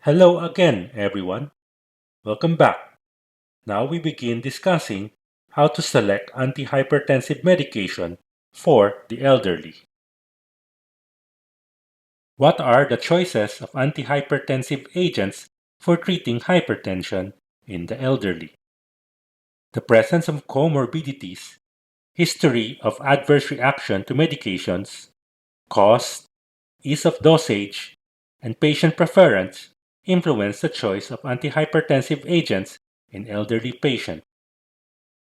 Hello again, everyone. Welcome back. Now we begin discussing how to select antihypertensive medication for the elderly. What are the choices of antihypertensive agents for treating hypertension in the elderly? The presence of comorbidities, history of adverse reaction to medications, cost, ease of dosage, and patient preference influence the choice of antihypertensive agents in elderly patients.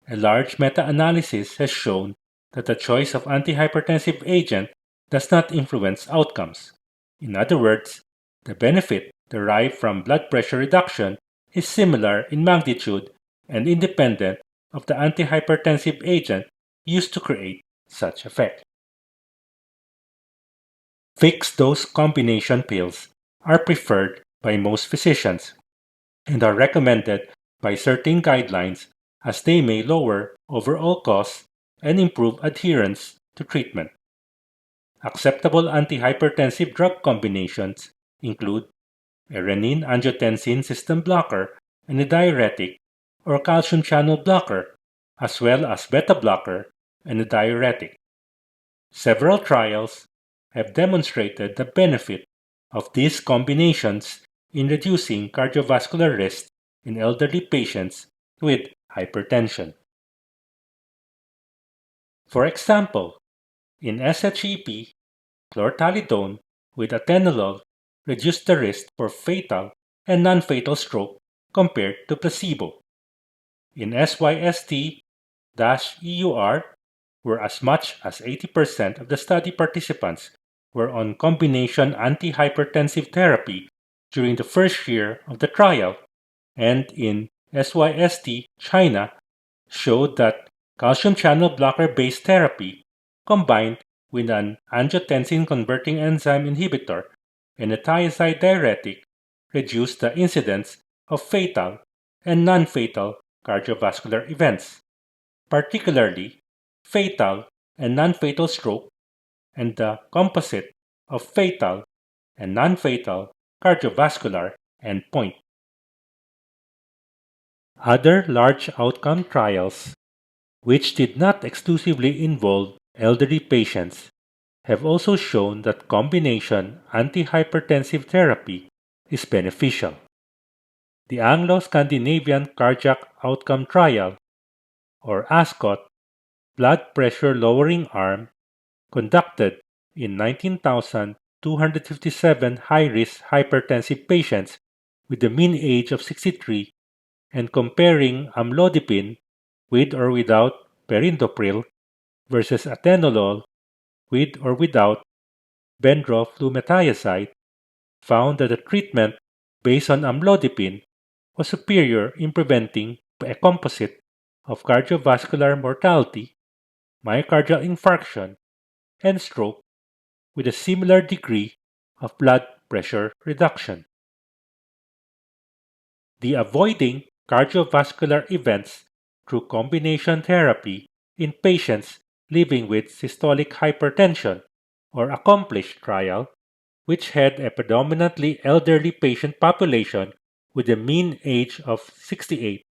A large meta-analysis has shown that the choice of antihypertensive agent does not influence outcomes. In other words, the benefit derived from blood pressure reduction is similar in magnitude and independent of the antihypertensive agent used to create such effect. Fixed-dose combination pills are preferred by most physicians and are recommended by certain guidelines as they may lower overall costs and improve adherence to treatment. Acceptable antihypertensive drug combinations include a renin-angiotensin system blocker and a diuretic or calcium channel blocker, as well as beta blocker and a diuretic. Several trials have demonstrated the benefit of these combinations in reducing cardiovascular risk in elderly patients with hypertension. For example, in SHEP, chlorthalidone with atenolol reduced the risk for fatal and non-fatal stroke compared to placebo. In SYST-EUR, where as much as 80% of the study participants were on combination antihypertensive therapy during the first year of the trial, and in SYST China showed that calcium channel blocker based therapy combined with an angiotensin converting enzyme inhibitor and a thiazide diuretic reduced the incidence of fatal and non-fatal cardiovascular events, particularly fatal and non-fatal stroke and the composite of fatal and non-fatal cardiovascular endpoint. Other large outcome trials, which did not exclusively involve elderly patients, have also shown that combination antihypertensive therapy is beneficial. The Anglo-Scandinavian Cardiac Outcome Trial, or ASCOT, blood pressure lowering arm conducted in 19,257 high-risk hypertensive patients with a mean age of 63 and comparing amlodipine with or without perindopril versus atenolol with or without benroflumethiazide found that the treatment based on amlodipine was superior in preventing a composite of cardiovascular mortality, myocardial infarction, and stroke with a similar degree of blood pressure reduction. The avoiding cardiovascular events through combination therapy in patients living with systolic hypertension or accomplished trial, which had a predominantly elderly patient population with a mean age of 68,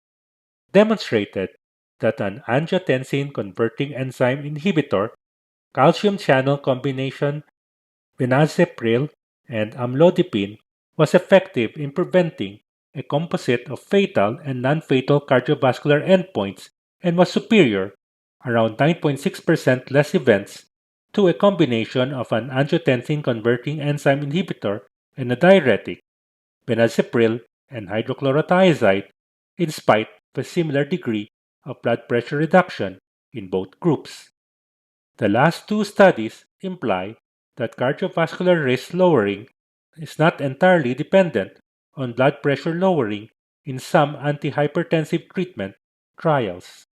demonstrated that an angiotensin converting enzyme inhibitor, calcium channel combination, benazepril, and amlodipine was effective in preventing a composite of fatal and non-fatal cardiovascular endpoints and was superior, around 9.6% less events, to a combination of an angiotensin converting enzyme inhibitor and a diuretic, benazepril and hydrochlorothiazide, in spite of a similar degree of blood pressure reduction in both groups. The last two studies imply that cardiovascular risk lowering is not entirely dependent on blood pressure lowering in some antihypertensive treatment trials.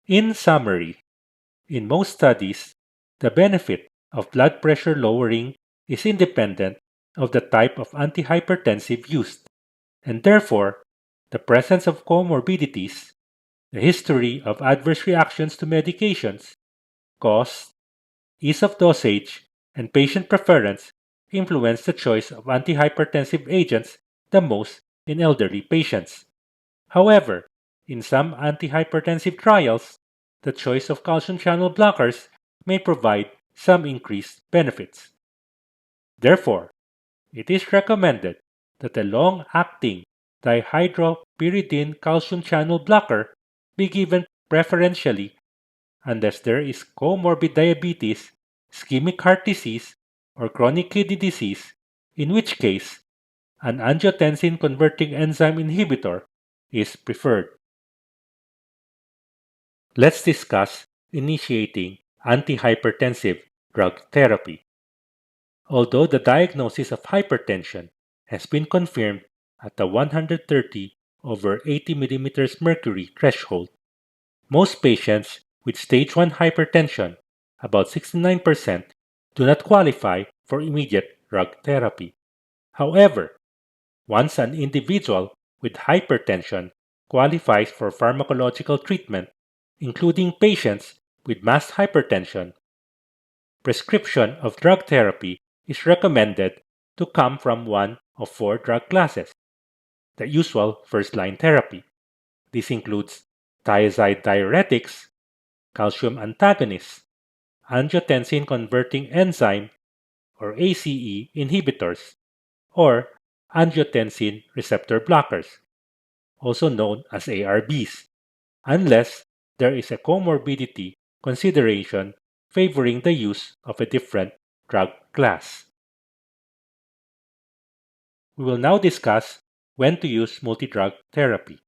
In summary, in most studies, the benefit of blood pressure lowering is independent of the type of antihypertensive used, and therefore, the presence of comorbidities, the history of adverse reactions to medications, cost, ease of dosage, and patient preference influence the choice of antihypertensive agents the most in elderly patients. However, in some antihypertensive trials, the choice of calcium channel blockers may provide some increased benefits. Therefore, it is recommended that a long-acting dihydropyridine calcium channel blocker be given preferentially unless there is comorbid diabetes, ischemic heart disease, or chronic kidney disease, in which case an angiotensin converting enzyme inhibitor is preferred. Let's discuss initiating antihypertensive drug therapy. Although the diagnosis of hypertension has been confirmed at the 130 over 80 mm mercury threshold, most patients with stage 1 hypertension, about 69%, do not qualify for immediate drug therapy. However, once an individual with hypertension qualifies for pharmacological treatment, including patients with masked hypertension, prescription of drug therapy is recommended to come from one of four drug classes, the usual first-line therapy. This includes thiazide diuretics, calcium antagonists, angiotensin converting enzyme or ACE inhibitors, or angiotensin receptor blockers, also known as ARBs, unless there is a comorbidity consideration favoring the use of a different drug class. We will now discuss when to use multidrug therapy.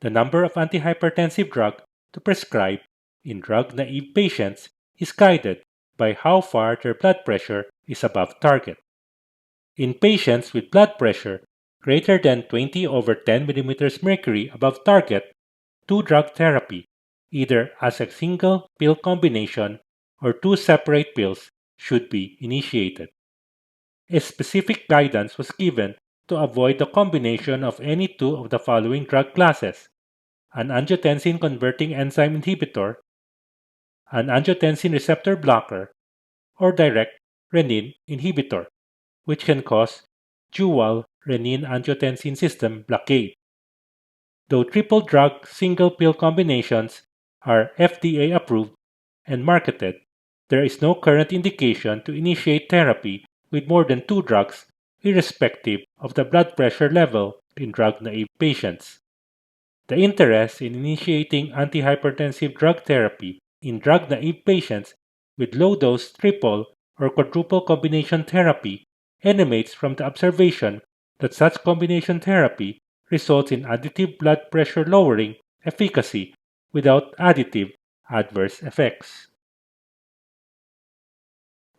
The number of antihypertensive drugs to prescribe in drug-naive patients is guided by how far their blood pressure is above target. In patients with blood pressure greater than 20 over 10 mm mercury above target, two-drug therapy, either as a single pill combination or two separate pills, should be initiated. A specific guidance was given to avoid the combination of any two of the following drug classes: an angiotensin converting enzyme inhibitor, an angiotensin receptor blocker, or direct renin inhibitor, which can cause dual renin-angiotensin system blockade. Though triple drug single pill combinations are FDA approved and marketed, there is no current indication to initiate therapy with more than two drugs, irrespective of the blood pressure level in drug-naive patients. The interest in initiating antihypertensive drug therapy in drug-naive patients with low-dose triple or quadruple combination therapy emanates from the observation that such combination therapy results in additive blood pressure lowering efficacy without additive adverse effects.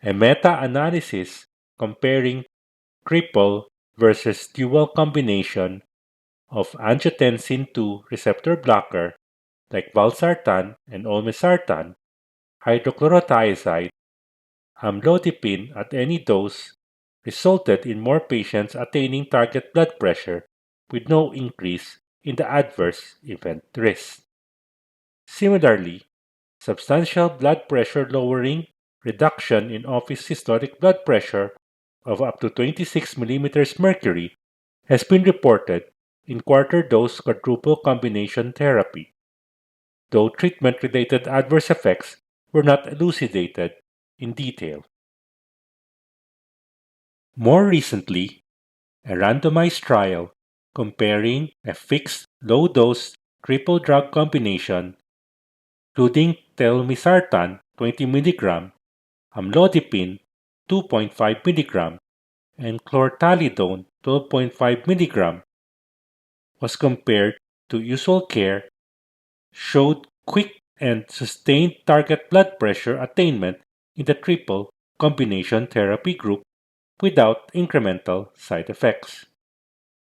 A meta-analysis comparing triple versus dual combination of angiotensin II receptor blocker like valsartan and olmesartan, hydrochlorothiazide, amlodipine at any dose resulted in more patients attaining target blood pressure with no increase in the adverse event risk. Similarly, substantial blood pressure lowering reduction in office systolic blood pressure of up to 26 mm mercury has been reported in quarter-dose quadruple combination therapy, though treatment-related adverse effects were not elucidated in detail. More recently, a randomized trial comparing a fixed low-dose triple drug combination, including telmisartan 20 mg, amlodipine 2.5 mg, and chlortalidone 12.5 mg, was compared to usual care, showed quick and sustained target blood pressure attainment in the triple combination therapy group without incremental side effects.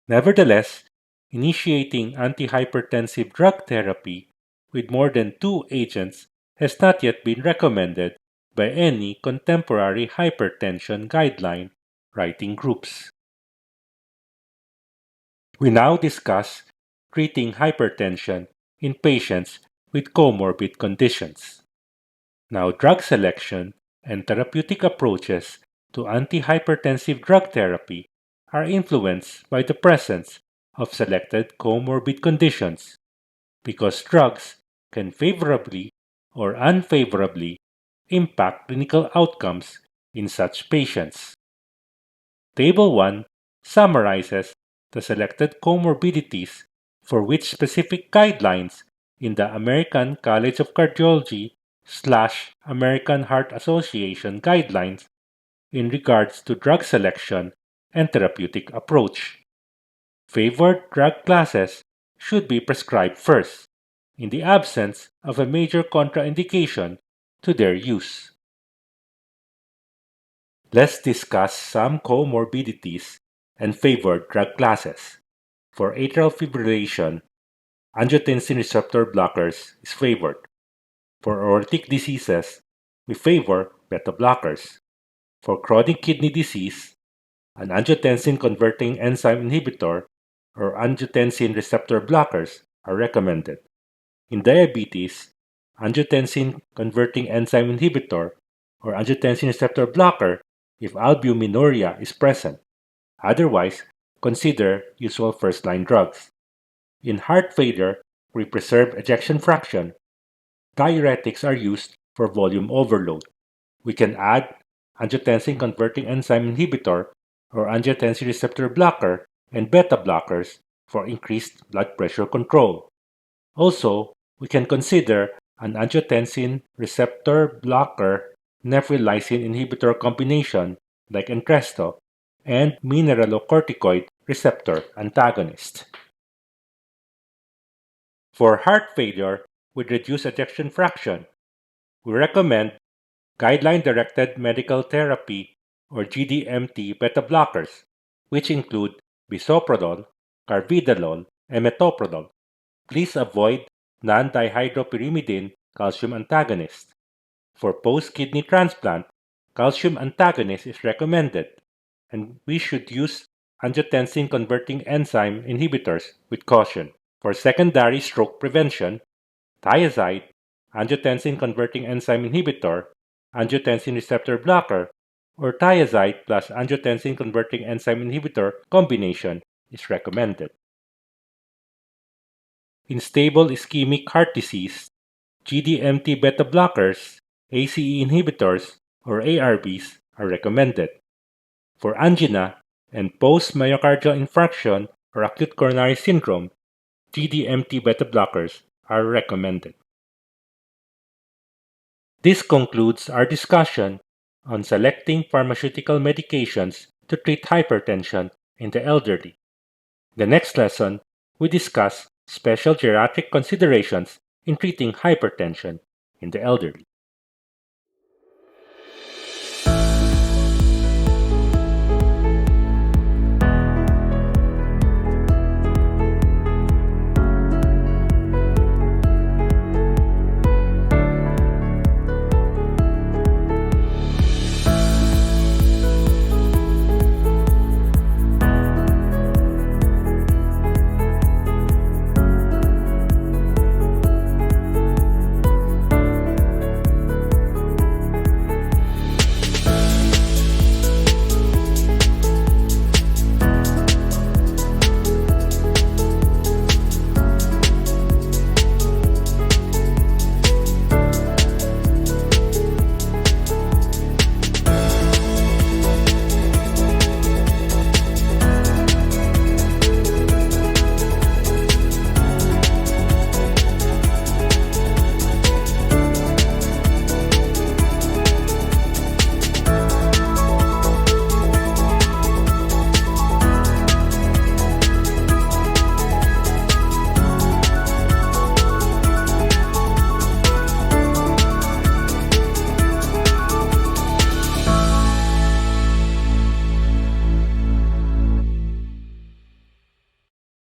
Nevertheless, initiating antihypertensive drug therapy with more than two agents has not yet been recommended by any contemporary hypertension guideline writing groups. We now discuss treating hypertension in patients with comorbid conditions. Now, drug selection and therapeutic approaches to antihypertensive drug therapy are influenced by the presence of selected comorbid conditions, because drugs can favorably or unfavorably impact clinical outcomes in such patients. Table 1 summarizes the selected comorbidities for which specific guidelines in the American College of Cardiology / American Heart Association guidelines in regards to drug selection and therapeutic approach. Favored drug classes should be prescribed first, in the absence of a major contraindication to their use. Let's discuss some comorbidities and favored drug classes. For atrial fibrillation, angiotensin receptor blockers is favored. For aortic diseases, we favor beta blockers. For chronic kidney disease, an angiotensin converting enzyme inhibitor or angiotensin receptor blockers are recommended. In diabetes, angiotensin converting enzyme inhibitor or angiotensin receptor blocker if albuminuria is present. Otherwise, consider usual first-line drugs. In heart failure, we preserve ejection fraction. Diuretics are used for volume overload. We can add angiotensin converting enzyme inhibitor or angiotensin receptor blocker and beta blockers for increased blood pressure control. Also, we can consider an angiotensin receptor blocker neprilysin inhibitor combination like Entresto and mineralocorticoid receptor antagonist. For heart failure with reduced ejection fraction, we recommend guideline-directed medical therapy or GDMT beta blockers, which include bisoprolol, carvedilol, and metoprolol. Please avoid non-dihydropyrimidine calcium antagonist. For post-kidney transplant, calcium antagonist is recommended, and we should use angiotensin converting enzyme inhibitors with caution. For secondary stroke prevention, thiazide, angiotensin converting enzyme inhibitor, angiotensin receptor blocker, or thiazide plus angiotensin converting enzyme inhibitor combination is recommended. In stable ischemic heart disease, GDMT beta blockers, ACE inhibitors, or ARBs are recommended. For angina and post-myocardial infarction or acute coronary syndrome, GDMT beta blockers are recommended. This concludes our discussion on selecting pharmaceutical medications to treat hypertension in the elderly. The next lesson, we discuss special geriatric considerations in treating hypertension in the elderly.